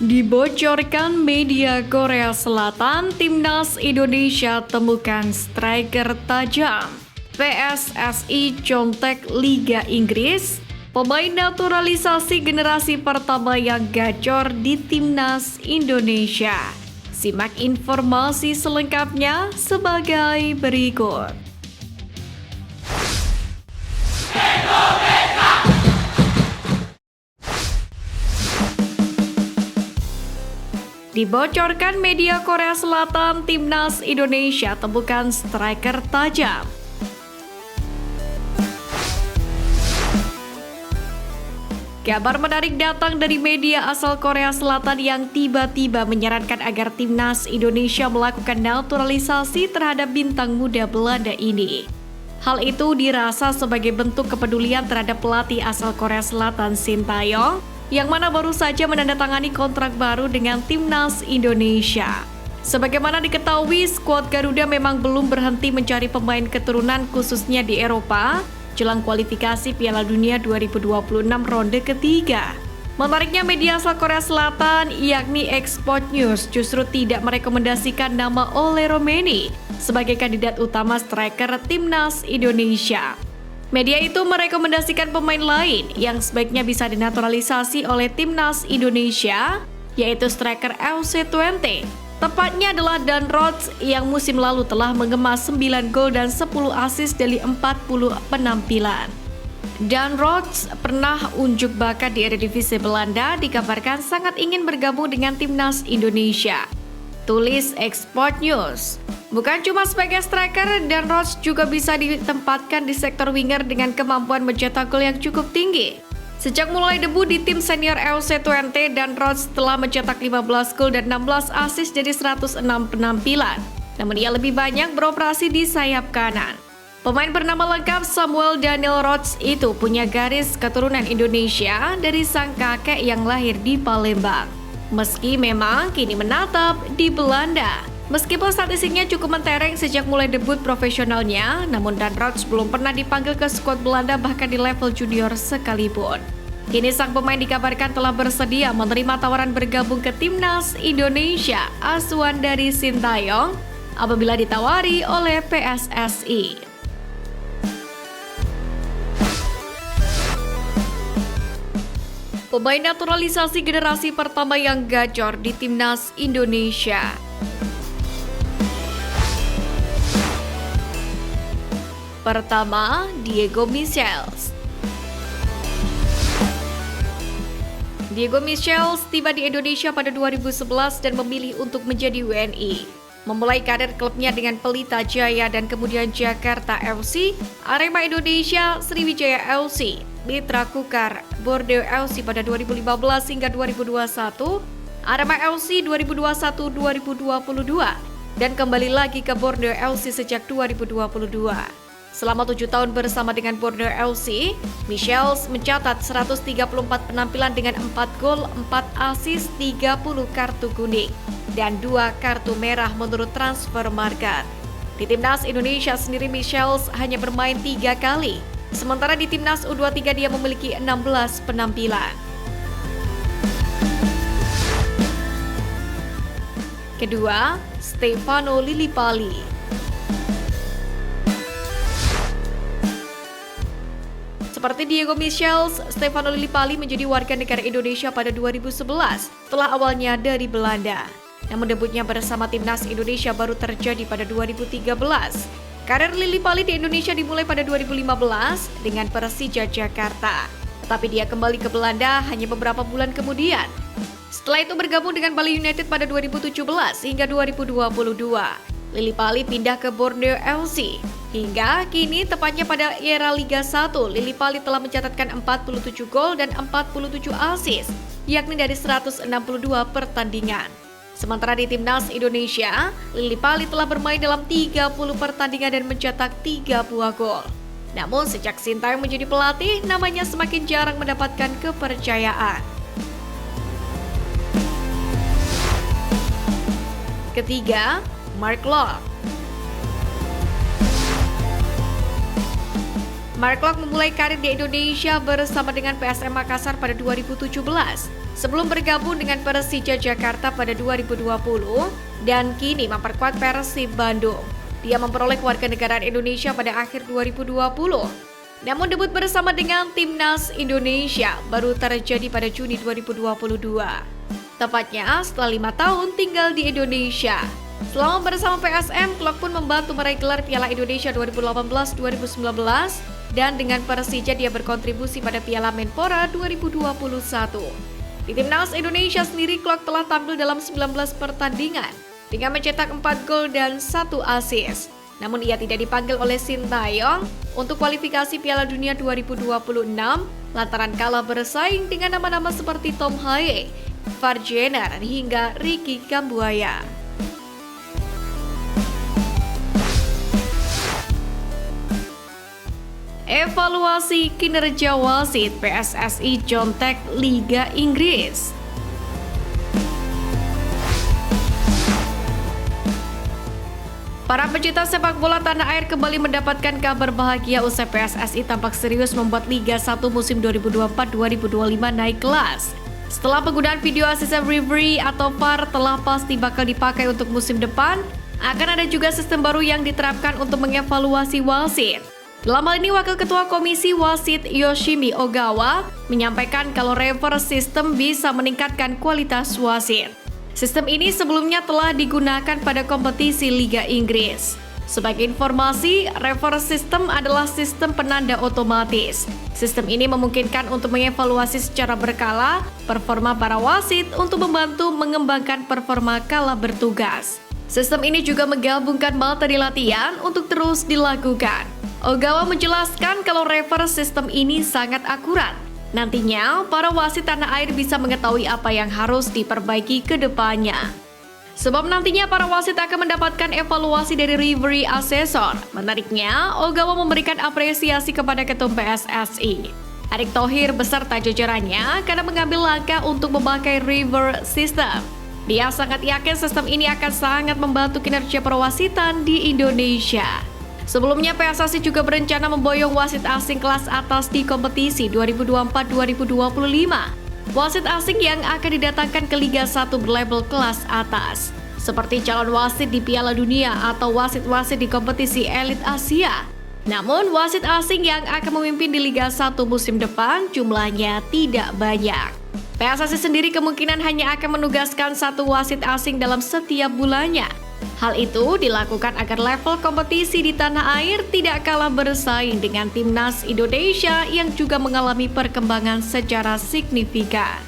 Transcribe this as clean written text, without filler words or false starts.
Dibocorkan media Korea Selatan, Timnas Indonesia temukan striker tajam. PSSI contek Liga Inggris, pemain naturalisasi generasi pertama yang gacor di Timnas Indonesia. Simak informasi selengkapnya sebagai berikut. Dibocorkan media Korea Selatan, Timnas Indonesia temukan striker tajam. Kabar menarik datang dari media asal Korea Selatan yang tiba-tiba menyarankan agar Timnas Indonesia melakukan naturalisasi terhadap bintang muda Belanda ini. Hal itu dirasa sebagai bentuk kepedulian terhadap pelatih asal Korea Selatan Shin Tae-yong, yang mana baru saja menandatangani kontrak baru dengan Timnas Indonesia. Sebagaimana diketahui, skuad Garuda memang belum berhenti mencari pemain keturunan khususnya di Eropa jelang kualifikasi Piala Dunia 2026 ronde ketiga. Menariknya, media asal Korea Selatan yakni Export News justru tidak merekomendasikan nama Ole Romeni sebagai kandidat utama striker Timnas Indonesia. Media itu merekomendasikan pemain lain yang sebaiknya bisa dinaturalisasi oleh Timnas Indonesia, yaitu striker FC20. Tepatnya adalah Dan Rhodes yang musim lalu telah mengemas 9 gol dan 10 assist dari 40 penampilan. Dan Rhodes pernah unjuk bakat di Eredivisie Belanda, dikabarkan sangat ingin bergabung dengan Timnas Indonesia. Tulis Export News. Bukan cuma sebagai striker, Dan Rhodes juga bisa ditempatkan di sektor winger dengan kemampuan mencetak gol yang cukup tinggi. Sejak mulai debut di tim senior FC20, Dan Rhodes telah mencetak 15 gol dan 16 assist dari 106 penampilan. Namun ia lebih banyak beroperasi di sayap kanan. Pemain bernama lengkap Samuel Daniel Rhodes itu punya garis keturunan Indonesia dari sang kakek yang lahir di Palembang. Meski memang kini menatap di Belanda. Meskipun statistiknya cukup mentereng sejak mulai debut profesionalnya, namun Dan Rhodes belum pernah dipanggil ke skuad Belanda bahkan di level junior sekalipun. Kini sang pemain dikabarkan telah bersedia menerima tawaran bergabung ke Timnas Indonesia asuhan dari Shin Tae-yong apabila ditawari oleh PSSI. Pemain naturalisasi generasi pertama yang gacor di Timnas Indonesia. Pertama, Diego Michels. Diego Michels tiba di Indonesia pada 2011 dan memilih untuk menjadi WNI. Memulai karir klubnya dengan Pelita Jaya dan kemudian Jakarta FC, Arema Indonesia, Sriwijaya FC, Mitra Kukar, Borneo FC pada 2015 hingga 2021, Arema FC 2021-2022, dan kembali lagi ke Borneo FC sejak 2022. Selama 7 tahun bersama dengan Borneo FC, Michels mencatat 134 penampilan dengan 4 gol, 4 assist, 30 kartu kuning, dan 2 kartu merah menurut Transfermarkt. Di Timnas Indonesia sendiri, Michels hanya bermain 3 kali, sementara di Timnas U23 dia memiliki 16 penampilan. Kedua, Stefano Lillipali. Seperti Diego Michels, Stefano Lillipali menjadi warga negara Indonesia pada 2011, setelah awalnya dari Belanda. Namun debutnya bersama Timnas Indonesia baru terjadi pada 2013. Karir Lillipali di Indonesia dimulai pada 2015 dengan Persija Jakarta. Tetapi dia kembali ke Belanda hanya beberapa bulan kemudian. Setelah itu bergabung dengan Bali United pada 2017 hingga 2022. Lillipali pindah ke Borneo FC. Hingga kini, tepatnya pada era Liga 1, Lillipali telah mencatatkan 47 gol dan 47 assist, yakni dari 162 pertandingan. Sementara di Timnas Indonesia, Lillipali telah bermain dalam 30 pertandingan dan mencetak 3 buah gol. Namun sejak Shin Tae-yong menjadi pelatih, namanya semakin jarang mendapatkan kepercayaan. Ketiga, Mark Locke. Mark Klok memulai karir di Indonesia bersama dengan PSM Makassar pada 2017, sebelum bergabung dengan Persija Jakarta pada 2020 dan kini memperkuat Persib Bandung. Dia memperoleh kewarganegaraan Indonesia pada akhir 2020. Namun debut bersama dengan Timnas Indonesia baru terjadi pada Juni 2022. Tepatnya setelah 5 tahun tinggal di Indonesia. Selama bersama PSM, Klok pun membantu meraih gelar Piala Indonesia 2018-2019 dan dengan Persija dia berkontribusi pada Piala Menpora 2021. Di Timnas Indonesia sendiri, Klok telah tampil dalam 19 pertandingan dengan mencetak 4 gol dan 1 assist. Namun ia tidak dipanggil oleh Sintayong untuk kualifikasi Piala Dunia 2026 lantaran kalah bersaing dengan nama-nama seperti Tom Haye, Farjener hingga Ricky Kambuaya. Evaluasi kinerja wasit PSSI contek Liga Inggris. Para pecinta sepak bola tanah air kembali mendapatkan kabar bahagia usai PSSI tampak serius membuat Liga 1 musim 2024-2025 naik kelas. Setelah penggunaan video assistant referee atau VAR telah pasti bakal dipakai untuk musim depan, akan ada juga sistem baru yang diterapkan untuk mengevaluasi wasit. Dalam hal ini, Wakil Ketua Komisi Wasit Yoshimi Ogawa menyampaikan kalau reverse system bisa meningkatkan kualitas wasit. Sistem ini sebelumnya telah digunakan pada kompetisi Liga Inggris. Sebagai informasi, reverse system adalah sistem penanda otomatis. Sistem ini memungkinkan untuk mengevaluasi secara berkala performa para wasit untuk membantu mengembangkan performa kala bertugas. Sistem ini juga menggabungkan materi latihan untuk terus dilakukan. Ogawa menjelaskan kalau reverse system ini sangat akurat. Nantinya, para wasit tanah air bisa mengetahui apa yang harus diperbaiki ke depannya. Sebab nantinya para wasit akan mendapatkan evaluasi dari referee assessor. Menariknya, Ogawa memberikan apresiasi kepada Ketum PSSI, Erick Thohir beserta jajarannya karena mengambil langkah untuk memakai reverse system. Dia sangat yakin sistem ini akan sangat membantu kinerja perwasitan di Indonesia. Sebelumnya, PSSI juga berencana memboyong wasit asing kelas atas di kompetisi 2024-2025. Wasit asing yang akan didatangkan ke Liga 1 berlabel kelas atas, seperti calon wasit di Piala Dunia atau wasit-wasit di kompetisi elit Asia. Namun, wasit asing yang akan memimpin di Liga 1 musim depan jumlahnya tidak banyak. PSSI sendiri kemungkinan hanya akan menugaskan 1 wasit asing dalam setiap bulannya. Hal itu dilakukan agar level kompetisi di tanah air tidak kalah bersaing dengan Timnas Indonesia yang juga mengalami perkembangan secara signifikan.